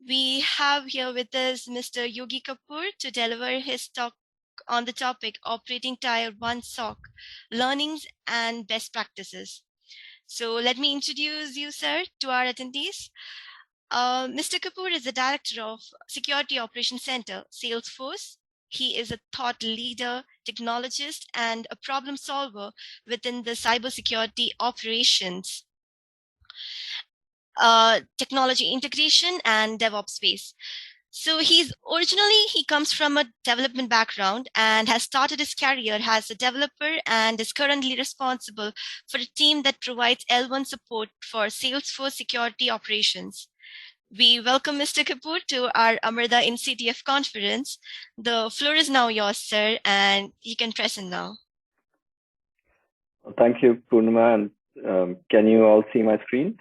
We have here with us Mr. Yogi Kapur to deliver his talk on the topic Operating Tier 1 SOC, Learnings and Best Practices. So let me introduce you, sir, to our attendees. Mr. Kapur is the Director of Security Operations Center, Salesforce. He is a thought leader, technologist, and a problem solver within the cybersecurity operations, technology integration, and DevOps space. So he comes from a development background and has started his career as a developer and is currently responsible for a team that provides L1 support for Salesforce security operations. We welcome Mr. Kapur to our Amrita InCTF conference. The floor is now yours, sir, and you can present now. Thank you, Purnima. And can you all see my screen?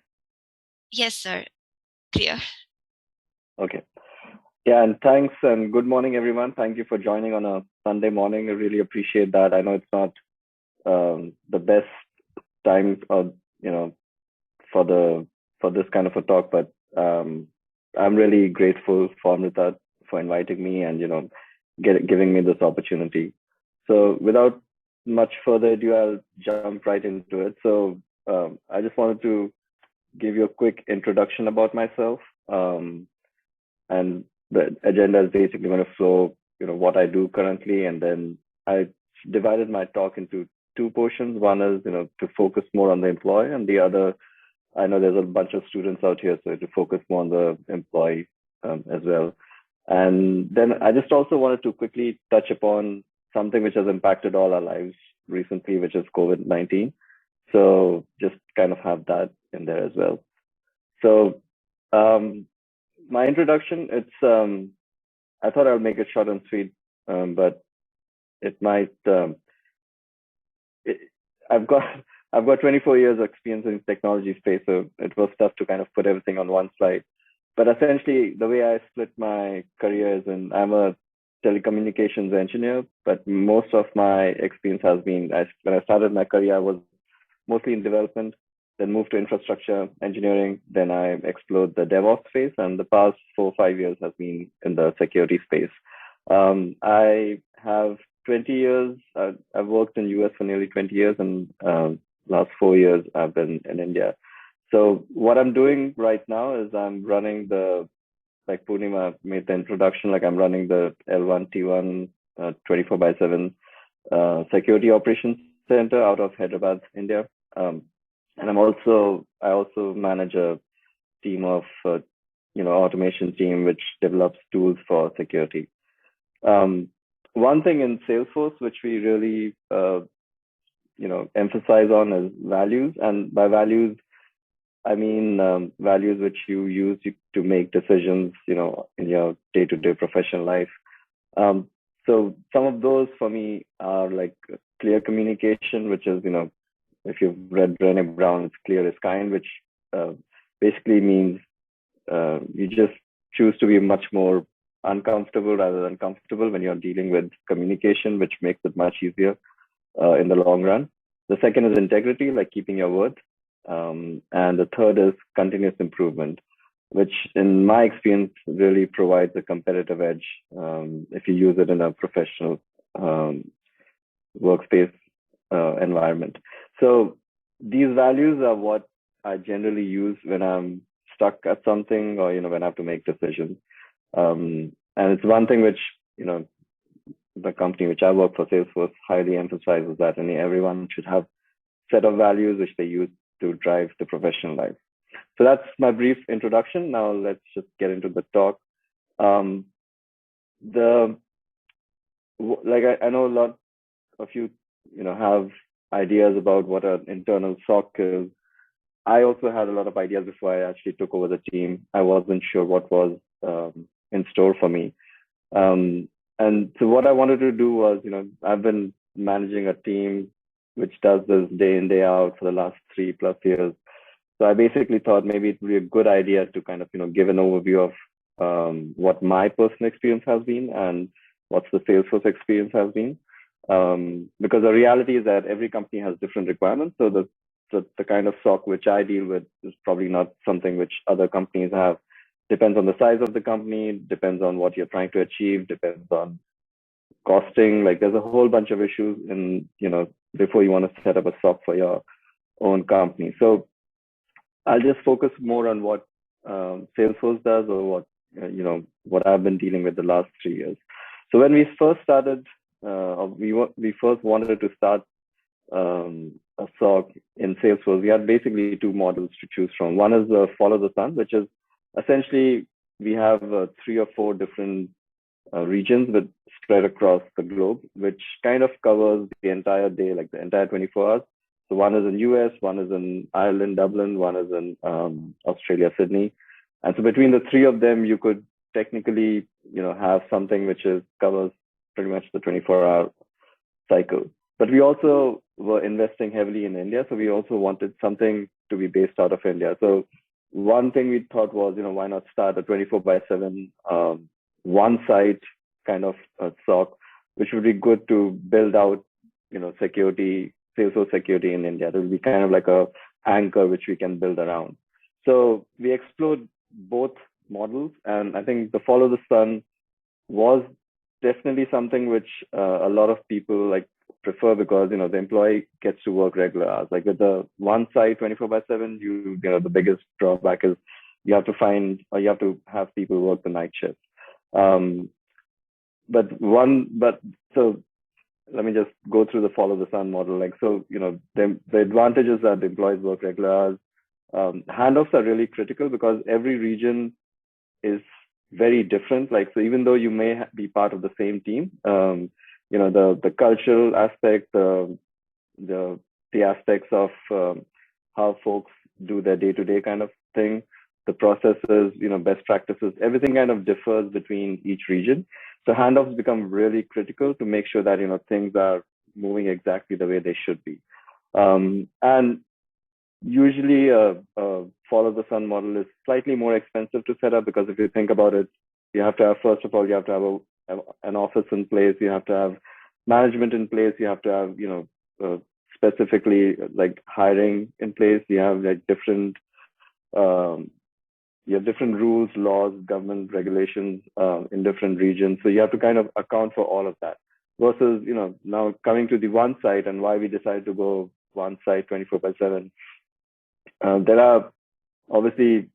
Yes, sir. Clear. Okay. Yeah, and thanks and good morning, everyone. Thank you for joining on a Sunday morning. I really appreciate that. I know it's not the best time, for this kind of a talk, but I'm really grateful for Amrita for inviting me and giving me this opportunity. So without much further ado, I'll jump right into it. So I just wanted to give you a quick introduction about myself. And the agenda is basically going to flow, what I do currently. And then I divided my talk into two portions. One is, to focus more on the employee, and the other, I know there's a bunch of students out here, so to focus more on the employee as well. And then I just also wanted to quickly touch upon something which has impacted all our lives recently, which is COVID-19. So just kind of have that in there as well. So my introduction, I thought I would make it short and sweet, but it might, I've got 24 years of experience in technology space, so it was tough to kind of put everything on one slide. But essentially, the way I split my career is I'm a telecommunications engineer, but most of my experience has been, when I started my career, I was mostly in development, then moved to infrastructure engineering. Then I explored the DevOps space, and the past 4 or 5 years has been in the security space. I have 20 years. I've worked in US for nearly 20 years, and last 4 years I've been in India. So what I'm doing right now is I'm running like Purnima made the introduction, like I'm running the L1 T1 24/7 security operations center out of Hyderabad, India. And I also manage a team of automation team which develops tools for security. One thing in Salesforce which we really emphasize on is values, and by values I mean values which you use to make decisions in your day-to-day professional life. So some of those for me are like clear communication, which is if you've read Brené Brown, it's clear is kind, which basically means you just choose to be much more uncomfortable rather than comfortable when you're dealing with communication, which makes it much easier in the long run. The second is integrity, like keeping your word. And the third is continuous improvement, which in my experience really provides a competitive edge if you use it in a professional workspace environment. So these values are what I generally use when I'm stuck at something or when I have to make decisions. And it's one thing which the company which I work for, Salesforce, highly emphasizes that everyone should have set of values which they use to drive the professional life. So that's my brief introduction. Now let's just get into the talk. I know a lot of you have ideas about what an internal SOC is. I also had a lot of ideas before I actually took over the team. I wasn't sure what was in store for me. And so what I wanted to do was, I've been managing a team which does this day in, day out for the last 3+ years. So I basically thought maybe it would be a good idea to kind of, give an overview of what my personal experience has been and what's the Salesforce experience has been. Because the reality is that every company has different requirements. So the kind of SOC which I deal with is probably not something which other companies have. depends on the size of the company, depends on what you're trying to achieve, depends on costing. Like there's a whole bunch of issues in, before you want to set up a SOC for your own company. So I'll just focus more on what Salesforce does, or what I've been dealing with the last 3 years. So when we first started, we first wanted to start a SOC in Salesforce. We had basically two models to choose from. One is the follow the sun, which is essentially we have 3 or 4 different regions but spread across the globe, which kind of covers the entire day, like the entire 24 hours. So one is in US, one is in Ireland, Dublin, one is in Australia, Sydney. And so between the 3 of them, you could technically, have something which covers pretty much the 24-hour cycle. But we also were investing heavily in India. So we also wanted something to be based out of India. So one thing we thought was, why not start a 24/7 one site kind of SOC, which would be good to build out, security, Salesforce security in India. It will be kind of like a anchor which we can build around. So we explored both models, and I think the follow the sun was definitely something which a lot of people like prefer, because the employee gets to work regular hours. Like with the one site 24/7, the biggest drawback is you have to have people work the night shift. So let me just go through the follow the sun model. Like, so, the advantages that the employees work regular hours. Handoffs are really critical because every region is very different. Like, so even though you may be part of the same team, the cultural aspect, the aspects of how folks do their day-to-day kind of thing, the processes, best practices, everything kind of differs between each region. So handoffs become really critical to make sure that, things are moving exactly the way they should be. And usually follow the sun model is slightly more expensive to set up, because if you think about it, first of all, you have to have an office in place, you have to have management in place, you have to have, specifically like hiring in place, you have like different rules, laws, government regulations in different regions. So you have to kind of account for all of that. Versus, now coming to the one site, and why we decided to go one site 24/7. There are obviously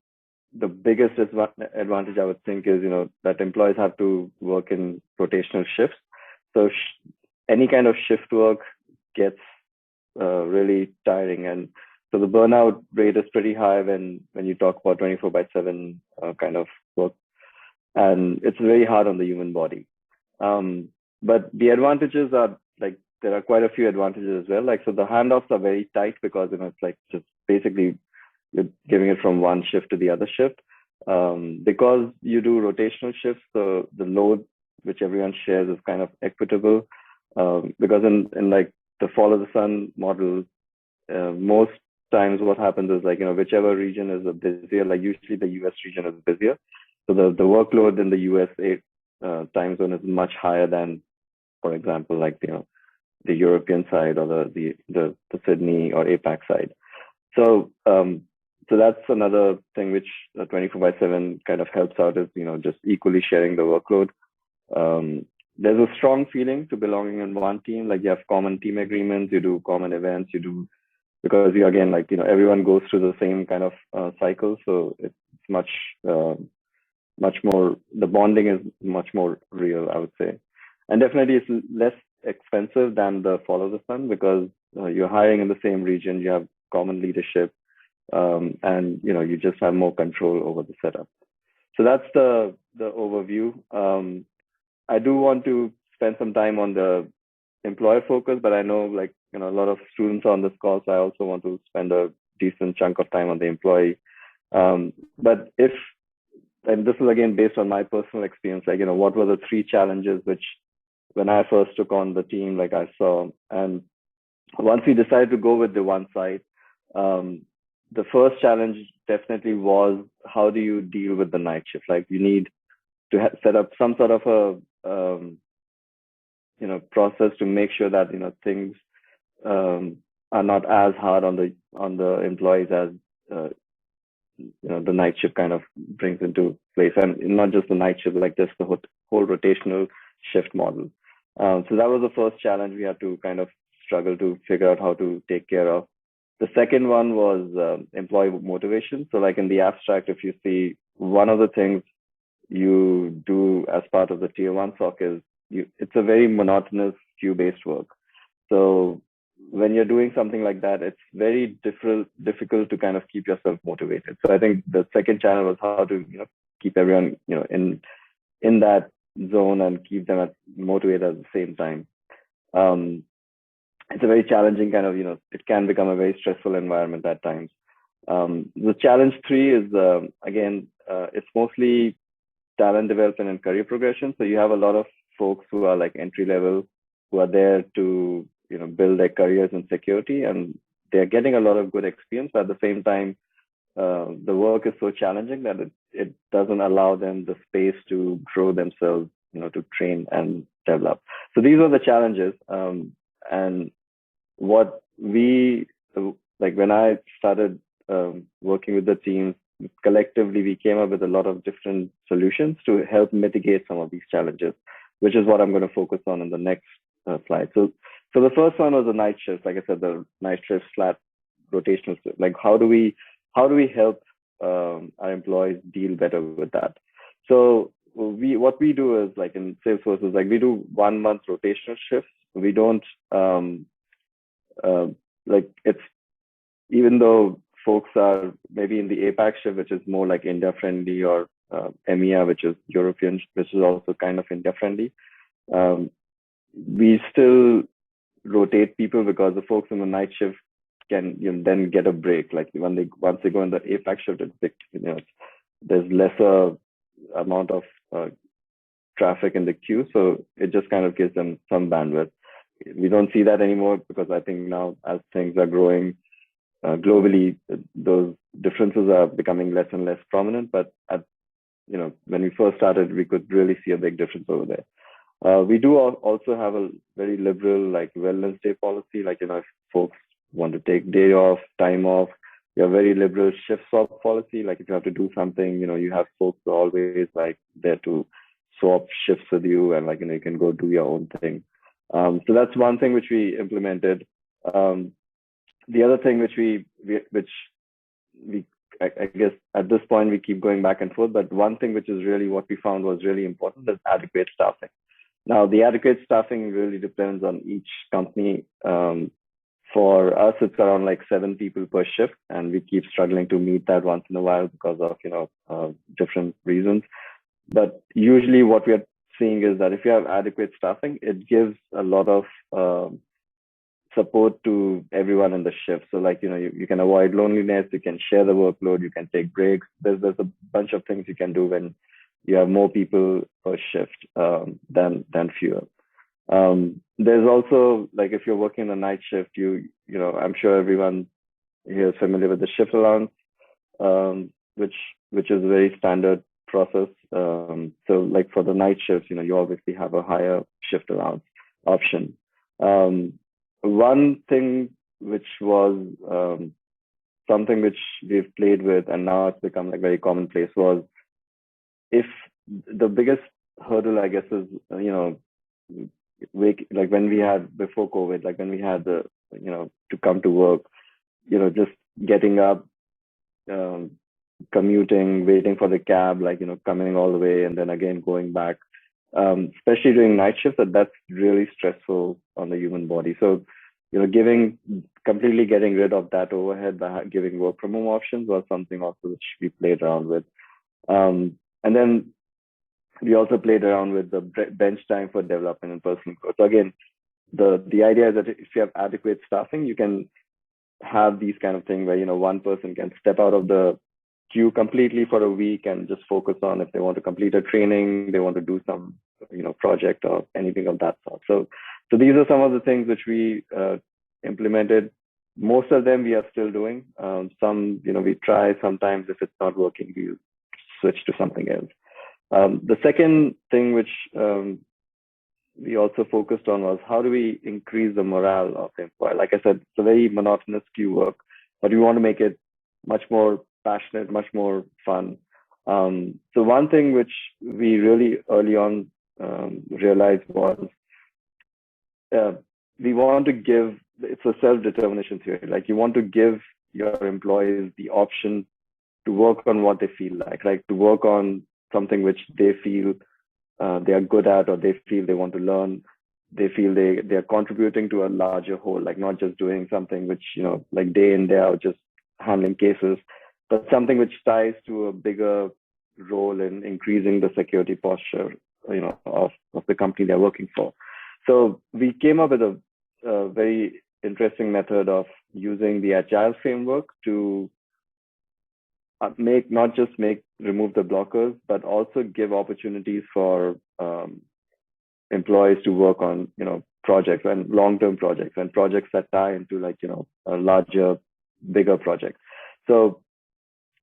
the biggest advantage I would think is, that employees have to work in rotational shifts. So any kind of shift work gets really tiring, and so the burnout rate is pretty high when you talk about 24/7 kind of work, and it's very hard on the human body. But the advantages are like, there are quite a few advantages as well. Like, so the handoffs are very tight because it's like just basically you're giving it from one shift to the other shift. Because you do rotational shifts, so the load which everyone shares is kind of equitable. Because in like the follow the sun model, most times what happens is like, whichever region is busier, like usually the US region is busier. So the workload in the US time zone is much higher than, for example, like, the European side or the Sydney or APAC side. So that's another thing which 24/7 kind of helps out, is, just equally sharing the workload. There's a strong feeling to belonging in one team. Like, you have common team agreements, you do common events, because you, again, like, everyone goes through the same kind of cycle. So it's much more, the bonding is much more real, I would say. And definitely it's less expensive than the follow the sun, because you're hiring in the same region, you have common leadership, and you just have more control over the setup. So that's the overview. I do want to spend some time on the employer focus, but I know, like, a lot of students are on this call, so I also want to spend a decent chunk of time on the employee. But and this is again based on my personal experience, like, what were the 3 challenges which, when I first took on the team, like, I saw. And once we decided to go with the one site, the first challenge definitely was, how do you deal with the night shift? Like, you need to set up some sort of a process to make sure that things are not as hard on the employees as the night shift kind of brings into place, and not just the night shift, like just the whole rotational shift model. So that was the first challenge we had to kind of struggle to figure out how to take care of. The second one was employee motivation. So like in the abstract, if you see, one of the things you do as part of the tier one SOC is it's a very monotonous queue-based work. So when you're doing something like that, it's very difficult to kind of keep yourself motivated. So I think the second channel was how to keep everyone in that zone and keep them motivated at the same time. It's a very challenging kind of it can become a very stressful environment at times. The challenge three is again it's mostly talent development and career progression. So you have a lot of folks who are like entry level, who are there to build their careers in security, and they're getting a lot of good experience. But at the same time, the work is so challenging that it doesn't allow them the space to grow themselves, to train and develop. So these are the challenges. And what we like when I started working with the teams, collectively we came up with a lot of different solutions to help mitigate some of these challenges, which is what I'm going to focus on in the next slide. So the first one was the night shift. Like I said, the night shift flat rotational shift. Like how do we help our employees deal better with that? So what we do is, like in Salesforce, is like we do 1 month rotational shifts. We don't like it's, even though folks are maybe in the APAC shift, which is more like India friendly, or EMEA, which is European, which is also kind of India friendly. We still rotate people because the folks in the night shift can then get a break. Like once they go in the APAC shift, there's lesser amount of traffic in the queue, so it just kind of gives them some bandwidth. We don't see that anymore because I think now as things are growing globally, those differences are becoming less and less prominent. But when we first started, we could really see a big difference over there. We do also have a very liberal like wellness day policy. Like if folks want to take time off, we have very liberal shift swap policy. Like if you have to do something, you have folks who are always like there to swap shifts with you, and like you can go do your own thing. So that's one thing which we implemented. The other thing which I guess at this point we keep going back and forth, but one thing which is really what we found was really important is adequate staffing. Now, the adequate staffing really depends on each company. For us, it's around like 7 people per shift, and we keep struggling to meet that once in a while because of different reasons. But usually, what we are seeing is that if you have adequate staffing, it gives a lot of support to everyone in the shift. So like you can avoid loneliness, you can share the workload, you can take breaks. There's a bunch of things you can do when you have more people per shift than fewer. There's also, like if you're working a night shift, I'm sure everyone here is familiar with the shift allowance, which is a very standard process. So like for the night shifts, you obviously have a higher shift allowance option. One thing which was something which we've played with, and now it's become like very commonplace, was if the biggest hurdle, I guess, is like when we had before COVID, like when we had the to come to work, just getting up, commuting, waiting for the cab, like coming all the way and then again going back, especially during night shifts, that's really stressful on the human body. So completely getting rid of that overhead by giving work from home options was something also which we played around with. And then we also played around with the bench time for development and personal growth. So again, the idea is that if you have adequate staffing, you can have these kind of things where one person can step out of the queue completely for a week and just focus on, if they want to complete a training, they want to do some project or anything of that sort. So these are some of the things which we implemented. Most of them we are still doing. Some we try. Sometimes if it's not working, we switch to something else. The second thing which we also focused on was how do we increase the morale of the employee. Like I said, it's a very monotonous queue work, but we want to make it much more passionate, much more fun. So one thing which we really early on realized was uh, we want to give, it's a self-determination theory. Like you want to give your employees the option to work on what they feel like to work on something which they feel they are good at, or they feel they want to learn. They feel they are contributing to a larger whole, like not just doing something which, like day in, day out, just handling cases, but something which ties to a bigger role in increasing the security posture, of the company they're working for. So we came up with a very interesting method of using the agile framework to not just remove the blockers, but also give opportunities for employees to work on projects and long-term projects and projects that tie into a larger, bigger project. So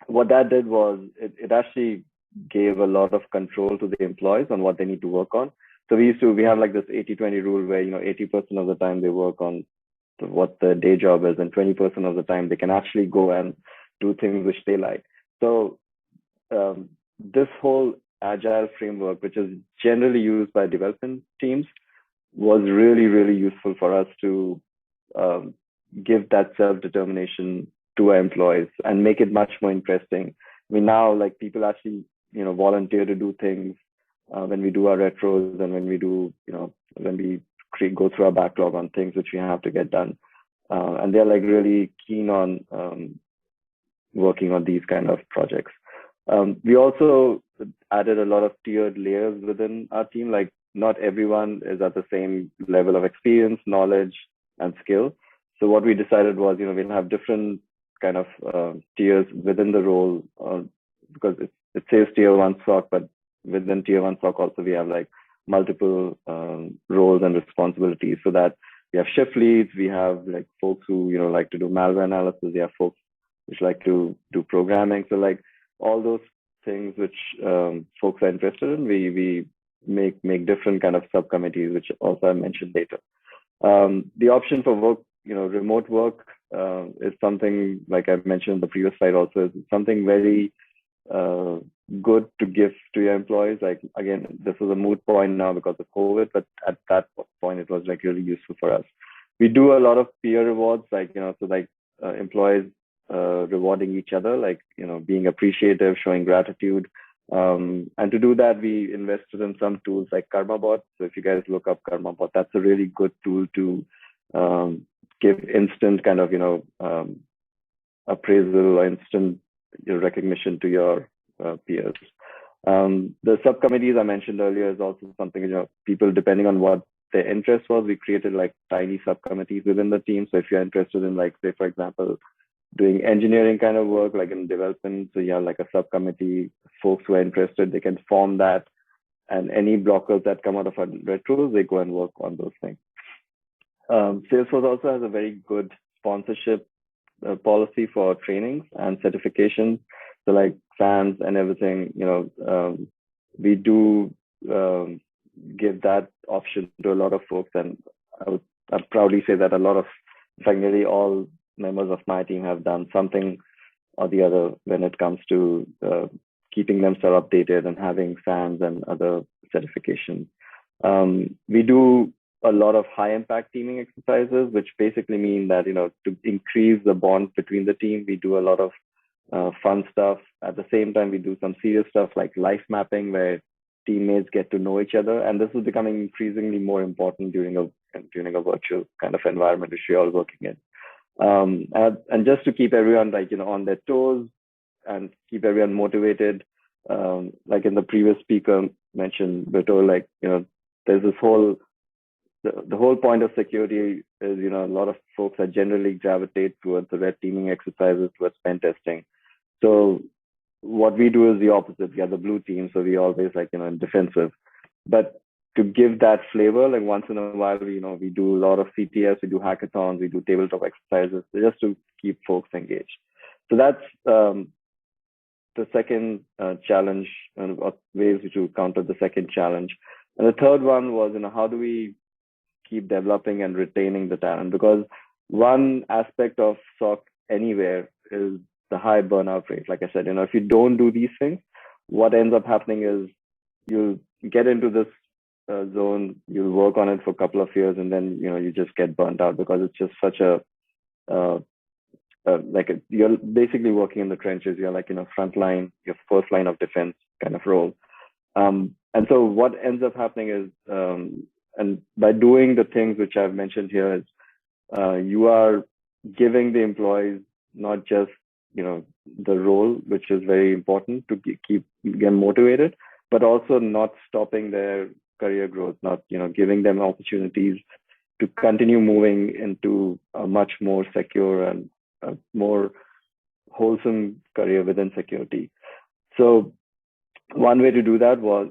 what that did was it actually gave a lot of control to the employees on what they need to work on. So we have like this 80-20 rule where 80% of the time they work on what the day job is, and 20% of the time they can actually go and do things which they like. So this whole agile framework, which is generally used by development teams, was really, really useful for us to give that self-determination to our employees and make it much more interesting. I mean, now like people actually, volunteer to do things when we do our retros, and when we do, when we go through our backlog on things which we have to get done. And they're like really keen on working on these kind of projects. We also added a lot of tiered layers within our team. Like not everyone is at the same level of experience, knowledge, and skill. So what we decided was, we'll have different kind of tiers within the role, because it says tier 1 SOC, but within tier 1 SOC also we have like multiple roles and responsibilities, so that we have shift leads, we have like folks who like to do malware analysis, we have folks which like to do programming. So like all those things which folks are interested in, we make different kind of subcommittees, which also I mentioned later. The option for work, remote work, is something like I mentioned in the previous slide also, is something very good to give to your employees. Like again, this was a moot point now because of COVID, but at that point it was like really useful for us. We do a lot of peer rewards, employees rewarding each other, being appreciative, showing gratitude. And to do that, we invested in some tools like KarmaBot. So if you guys look up KarmaBot, that's a really good tool to give instant kind of appraisal or instant recognition to your peers. The subcommittees I mentioned earlier is also something, people, depending on what their interest was, we created like tiny subcommittees within the team. So if you're interested in like, say, for example, doing engineering kind of work, like in development, so you have like a subcommittee, folks who are interested, they can form that, and any blockers that come out of our retros, they go and work on those things. Salesforce also has a very good sponsorship policy for trainings and certifications. So like SANS and everything, we do give that option to a lot of folks. And I'd proudly say that a lot of, in fact, nearly all members of my team have done something or the other when it comes to keeping themselves updated and having SANS and other certifications. We do a lot of high impact teaming exercises, which basically mean that, to increase the bond between the team, we do a lot of fun stuff. At the same time, we do some serious stuff like life mapping, where teammates get to know each other. And this is becoming increasingly more important during a virtual kind of environment, which we're all working in. And just to keep everyone on their toes and keep everyone motivated, like in the previous speaker mentioned, Beto, there's this whole, the whole point of security is, a lot of folks are generally gravitate towards the red teaming exercises, towards pen testing. So what we do is the opposite. We are the blue team, so we always defensive. But to give that flavor, like once in a while, we do a lot of CTS, we do hackathons, we do tabletop exercises, just to keep folks engaged. So that's the second challenge, and ways to counter the second challenge. And the third one was, how do we keep developing and retaining the talent? Because one aspect of SOC anywhere is the high burnout rate. Like I said, if you don't do these things, what ends up happening is you'll get into this zone, you'll work on it for a couple of years, and then you just get burnt out because it's just such a uh, you're basically working in the trenches. You're like front line, your first line of defense kind of role. And so what ends up happening is, and by doing the things which I've mentioned here, is you are giving the employees not just the role, which is very important to keep them motivated, but also not stopping their career growth, not giving them opportunities to continue moving into a much more secure and a more wholesome career within security. So one way to do that was,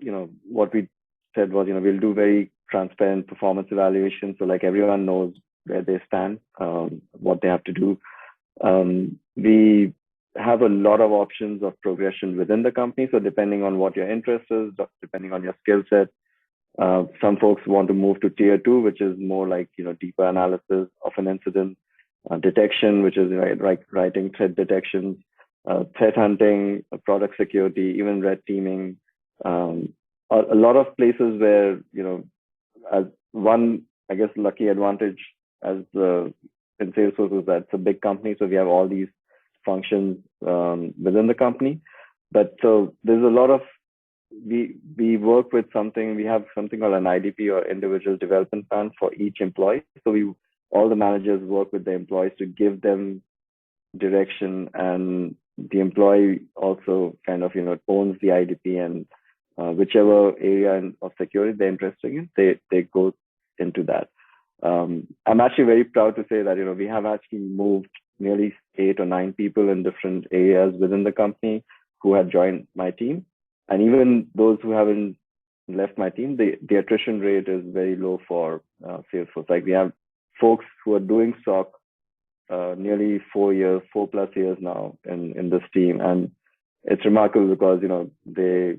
what we said was, we'll do very transparent performance evaluation. So like everyone knows where they stand, what they have to do. We have a lot of options of progression within the company. So depending on what your interest is, depending on your skill set, some folks want to move to tier 2, which is more like, deeper analysis of an incident, detection, which is writing threat detections, threat hunting, product security, even red teaming. A lot of places where, as one, I guess, lucky advantage as in Salesforce is that it's a big company. So we have all these functions within the company. But so there's a lot of, we work with something, we have something called an IDP, or individual development plan, for each employee. So all the managers work with the employees to give them direction, and the employee also kind of owns the IDP, and whichever area of security they're interested in, they go into that. I'm actually very proud to say that we have actually moved nearly 8 or 9 people in different areas within the company who had joined my team, and even those who haven't left my team, the attrition rate is very low for Salesforce. Like we have folks who are doing SOC nearly 4+ years now in this team, and it's remarkable because they,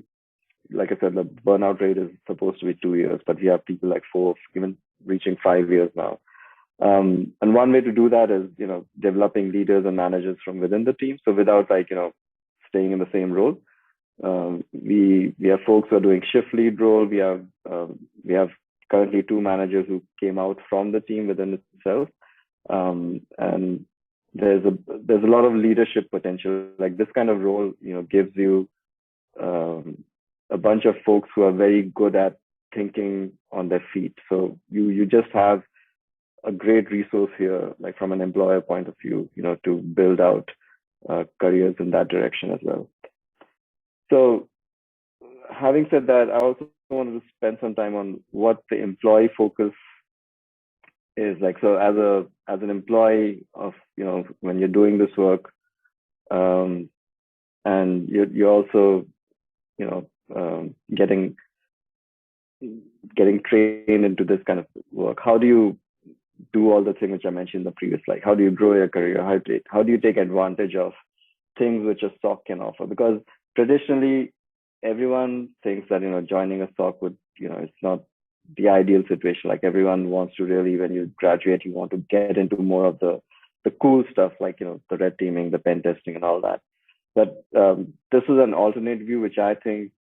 like I said, the burnout rate is supposed to be 2 years, but we have people like 4, even reaching 5 years now. And one way to do that is developing leaders and managers from within the team. So without staying in the same role, we have folks who are doing shift lead role. We have currently 2 managers who came out from the team within itself. And there's a lot of leadership potential. Like this kind of role, gives you a bunch of folks who are very good at thinking on their feet. So you just have a great resource here, like from an employer point of view, to build out careers in that direction as well. So having said that, I also wanted to spend some time on what the employee focus is like. So as an employee of, when you're doing this work, and you're also, getting trained into this kind of work, how do you do all the things which I mentioned in the previous slide? How do you grow your career? How do you take advantage of things which a SOC can offer? Because traditionally, everyone thinks that joining a SOC would, it's not the ideal situation. Like everyone wants to really, when you graduate, you want to get into more of the cool stuff, like the red teaming, the pen testing, and all that. But this is an alternate view, which I think,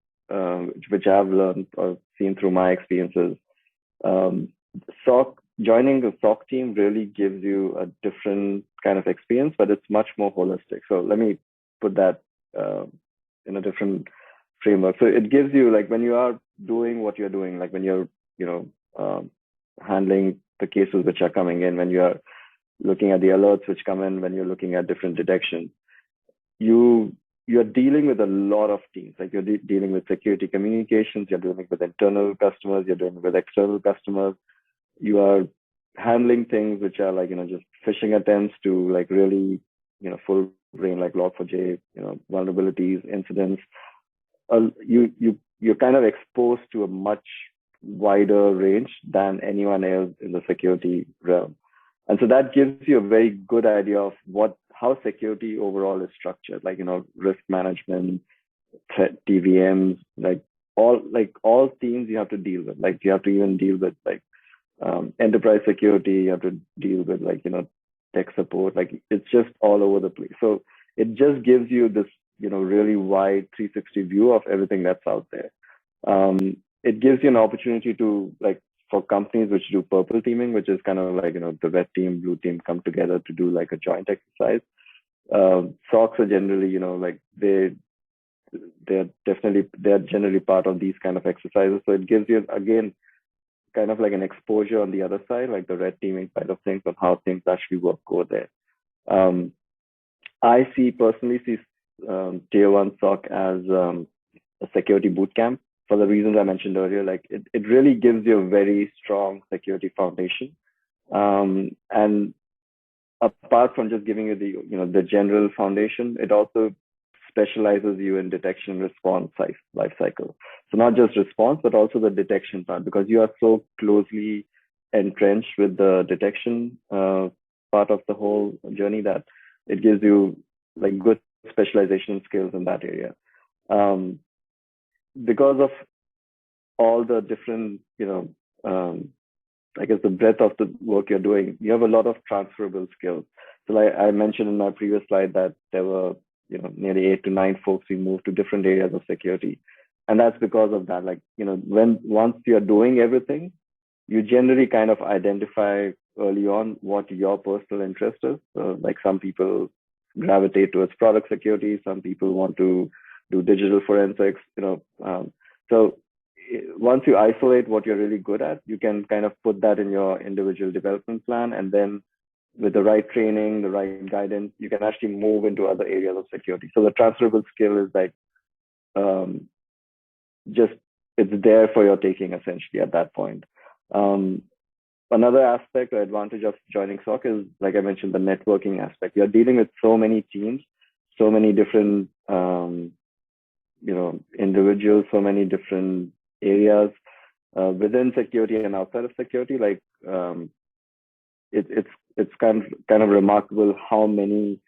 which I've learned or seen through my experiences. Joining the SOC team really gives you a different kind of experience, but it's much more holistic. So let me put that in a different framework. So it gives you, like, when you are doing what you're doing, like when you're handling the cases which are coming in, when you are looking at the alerts which come in, when you're looking at different detections, you're dealing with a lot of teams. Like you're dealing with security communications, you're dealing with internal customers, you're dealing with external customers. You are handling things which are like, just phishing attempts to like really, full brain, like Log4j, vulnerabilities, incidents. You're kind of exposed to a much wider range than anyone else in the security realm. And so that gives you a very good idea of how security overall is structured, like, risk management, threat TVMs, like all teams you have to deal with. Like you have to even deal with like enterprise security, you have to deal with like, tech support, like it's just all over the place. So it just gives you this, really wide 360 view of everything that's out there. It gives you an opportunity to, like, for companies which do purple teaming, which is kind of like, the red team, blue team come together to do like a joint exercise. SOCs are generally, like they're generally part of these kind of exercises. So it gives you, again, kind of like an exposure on the other side, like the red teaming side of things, on how things actually work over there. I personally see Tier 1 SOC as a security boot camp for the reasons I mentioned earlier. Like it really gives you a very strong security foundation. And apart from just giving you the general foundation, it also specializes you in detection response life cycle. So not just response, but also the detection part, because you are so closely entrenched with the detection part of the whole journey that it gives you like good specialization skills in that area. Because of all the different, I guess the breadth of the work you're doing, you have a lot of transferable skills. So like I mentioned in my previous slide that there were, nearly 8 to 9 folks who moved to different areas of security. And that's because of that. Like, once you're doing everything, you generally kind of identify early on what your personal interest is. So like some people gravitate towards product security, some people want to do digital forensics, so once you isolate what you're really good at, you can kind of put that in your individual development plan. And then with the right training, the right guidance, you can actually move into other areas of security. So the transferable skill is like, just, it's there for your taking essentially at that point. Another aspect or advantage of joining SOC is, like I mentioned, the networking aspect. You're dealing with so many teams, so many different, individuals, so many different areas within security and outside of security. Like it's kind of remarkable how many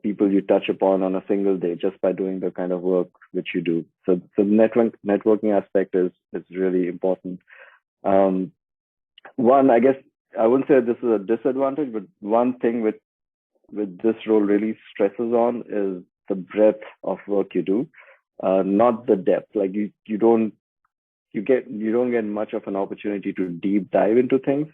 people you touch upon on a single day just by doing the kind of work which you do. So networking aspect is really important. One, I guess I wouldn't say this is a disadvantage, but one thing with this role really stresses on is the breadth of work you do, not the depth. Like you don't get much of an opportunity to deep dive into things,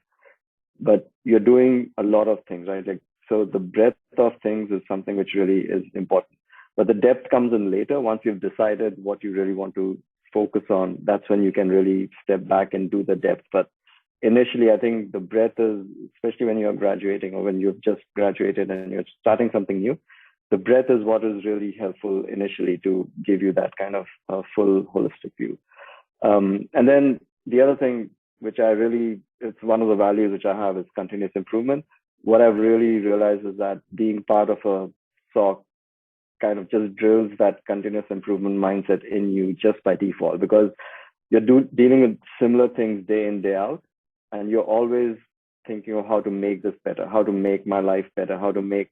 but you're doing a lot of things, right? Like, so the breadth of things is something which really is important, but the depth comes in later. Once you've decided what you really want to focus on, that's when you can really step back and do the depth. But initially, I think the breadth is, especially when you're graduating or when you've just graduated and you're starting something new, the breadth is what is really helpful initially to give you that kind of full holistic view. And then the other thing, which it's one of the values which I have, is continuous improvement. What I've really realized is that being part of a SOC kind of just drills that continuous improvement mindset in you just by default, because you're dealing with similar things day in, day out, and you're always thinking of how to make this better, how to make my life better, how to make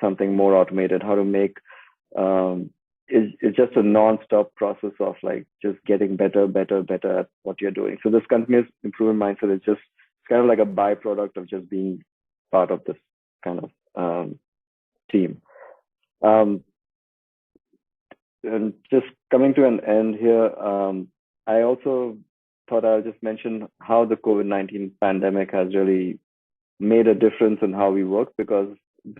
something more automated, how to make it's just a non-stop process of like just getting better at what you're doing. So this continuous improvement mindset is just kind of like a byproduct of just being part of this kind of team. And just coming to an end here, I also thought I'll just mention how the COVID-19 pandemic has really made a difference in how we work, because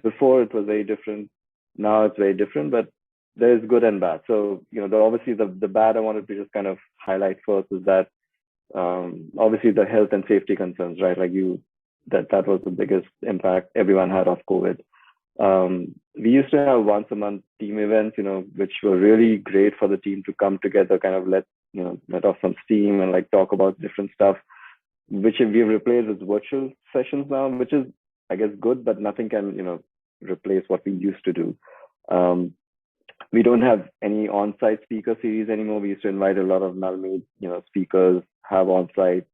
before it was very different, now it's very different, but there's good and bad. So, obviously the bad I wanted to just kind of highlight first is that obviously the health and safety concerns, right? Like that was the biggest impact everyone had of COVID. We used to have once a month team events, which were really great for the team to come together, kind of let off some steam and like talk about different stuff, which we've replaced with virtual sessions now, which is, I guess, good, but nothing can, replace what we used to do. We don't have any on-site speaker series anymore. We used to invite a lot of null-made, speakers, have on-site.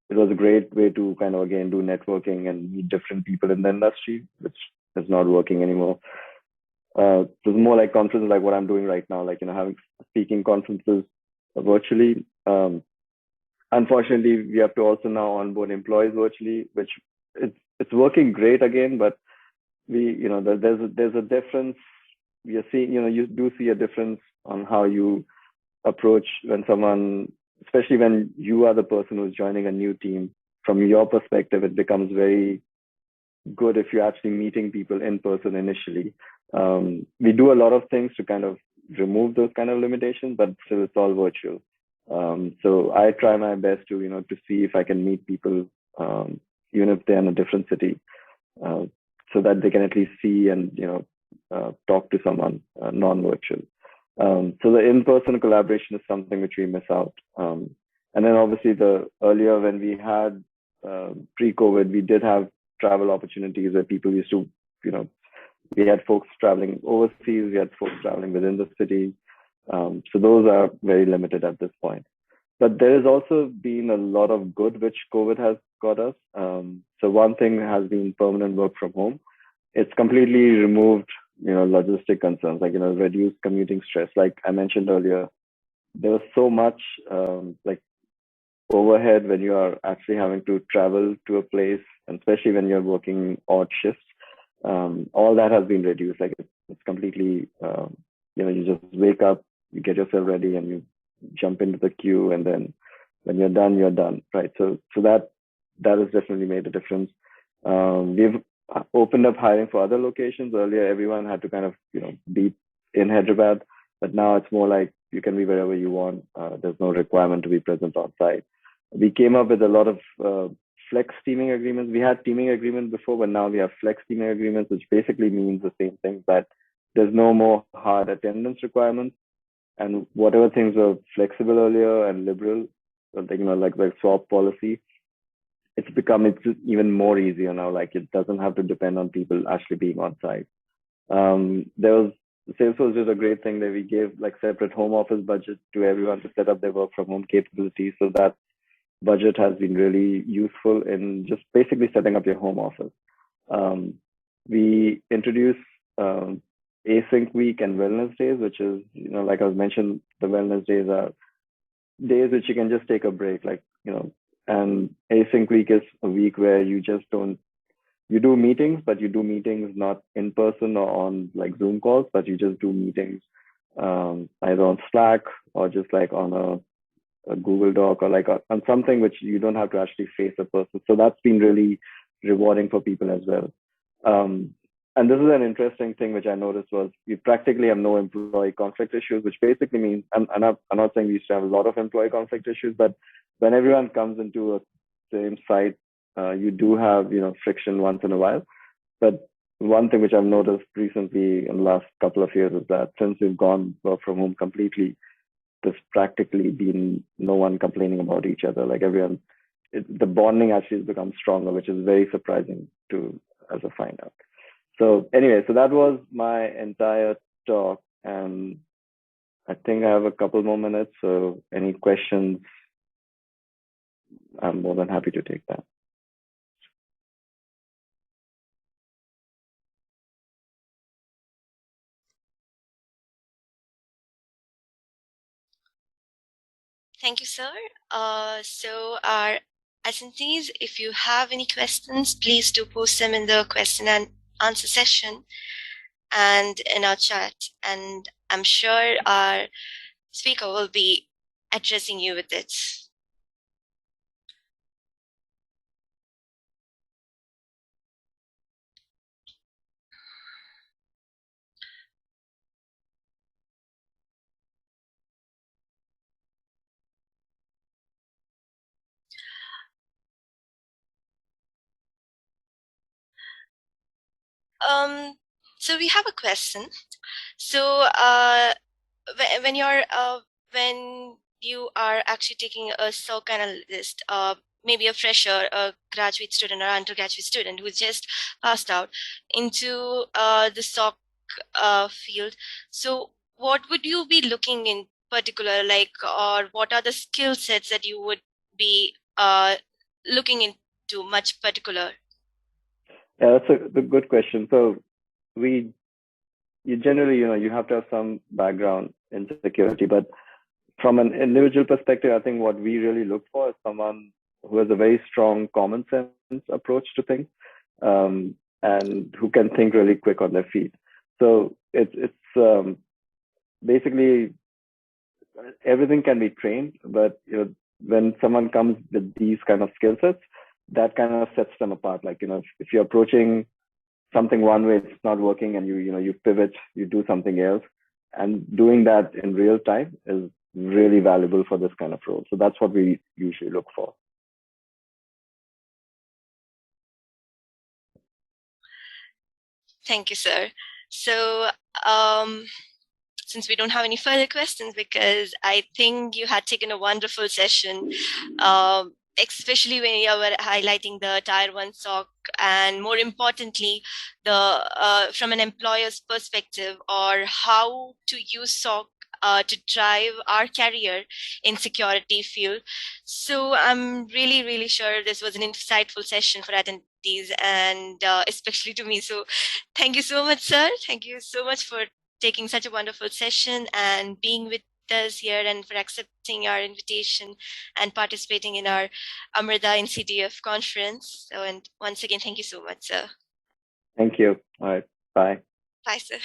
It was a great way to kind of, again, do networking and meet different people in the industry, which is not working anymore. It was more like conferences like what I'm doing right now, like, having speaking conferences virtually. Unfortunately, we have to also now onboard employees virtually, which it's working great again, but there's a difference. You're seeing, you do see a difference on how you approach when someone, especially when you are the person who's joining a new team. From your perspective, it becomes very good if you're actually meeting people in person initially. We do a lot of things to kind of remove those kind of limitations, but still it's all virtual. So I try my best to, to see if I can meet people, even if they're in a different city, uh, so that they can at least see and, talk to someone non-virtual. So the in-person collaboration is something which we miss out. And then obviously the earlier when we had pre-COVID, we did have travel opportunities where people used to, you know, we had folks traveling overseas, we had folks traveling within the city. So those are very limited at this point. But there has also been a lot of good which COVID has got us. So one thing has been permanent work from home. It's completely removed, logistic concerns, like, reduced commuting stress. Like I mentioned earlier, there was so much like overhead when you are actually having to travel to a place, and especially when you're working odd shifts. All that has been reduced. Like it's completely, you just wake up, you get yourself ready, and you jump into the queue, and then when you're done, right? So that has definitely made a difference. We've opened up hiring for other locations. Earlier, everyone had to kind of, be in Hyderabad, but now it's more like you can be wherever you want. There's no requirement to be present on site. We came up with a lot of flex teaming agreements. We had teaming agreements before, but now we have flex teaming agreements, which basically means the same thing, that there's no more hard attendance requirements. And whatever things were flexible earlier and liberal, like the swap policy, it's even more easier now. Like it doesn't have to depend on people actually being on site. There was Salesforce did a great thing that we gave like separate home office budget to everyone to set up their work from home capabilities. So that budget has been really useful in just basically setting up your home office. We introduced async week and wellness days, which is, like I was mentioned, the wellness days are days which you can just take a break, like, and async week is a week where you just don't, you do meetings, but you do meetings not in person or on like Zoom calls, but you just do meetings either on Slack or just like on a Google Doc or like on something which you don't have to actually face a person. So that's been really rewarding for people as well. And this is an interesting thing which I noticed was you practically have no employee conflict issues, which basically means I'm not saying we used to have a lot of employee conflict issues, but when everyone comes into a same site, you do have friction once in a while. But one thing which I've noticed recently in the last couple of years is that since we've gone work from home completely, there's practically been no one complaining about each other. Like everyone, the bonding actually has become stronger, which is very surprising to as a find out. So anyway, so that was my entire talk, and I think I have a couple more minutes. So any questions, I'm more than happy to take that. Thank you, sir. So our attendees, if you have any questions, please do post them in the question and answer session and in our chat. And I'm sure our speaker will be addressing you with it. So we have a question. So when you are actually taking a SOC analyst, maybe a fresher, a graduate student or undergraduate student who just passed out into the SOC field, so what would you be looking in particular, like, or what are the skill sets that you would be looking into much particular? Yeah, that's a good question. So you generally, you have to have some background in security, but from an individual perspective, I think what we really look for is someone who has a very strong common sense approach to things. and who can think really quick on their feet. So it's basically everything can be trained, but when someone comes with these kind of skill sets, that kind of sets them apart. Like if you're approaching something one way, it's not working, and you pivot, you do something else, and doing that in real time is really valuable for this kind of role. So that's what we usually look for. Thank you, sir. So, since we don't have any further questions, because I think you had taken a wonderful session, especially when you were highlighting the Tier 1 SOC, and more importantly, the from an employer's perspective, or how to use SOC to drive our career in security field. So I'm really, really sure this was an insightful session for attendees, and especially to me. So thank you so much, sir. Thank you so much for taking such a wonderful session and being with us here, and for accepting our invitation and participating in our Amrita InCTF conference. So, and once again, thank you so much, sir. Thank you. All right. Bye. Bye, sir.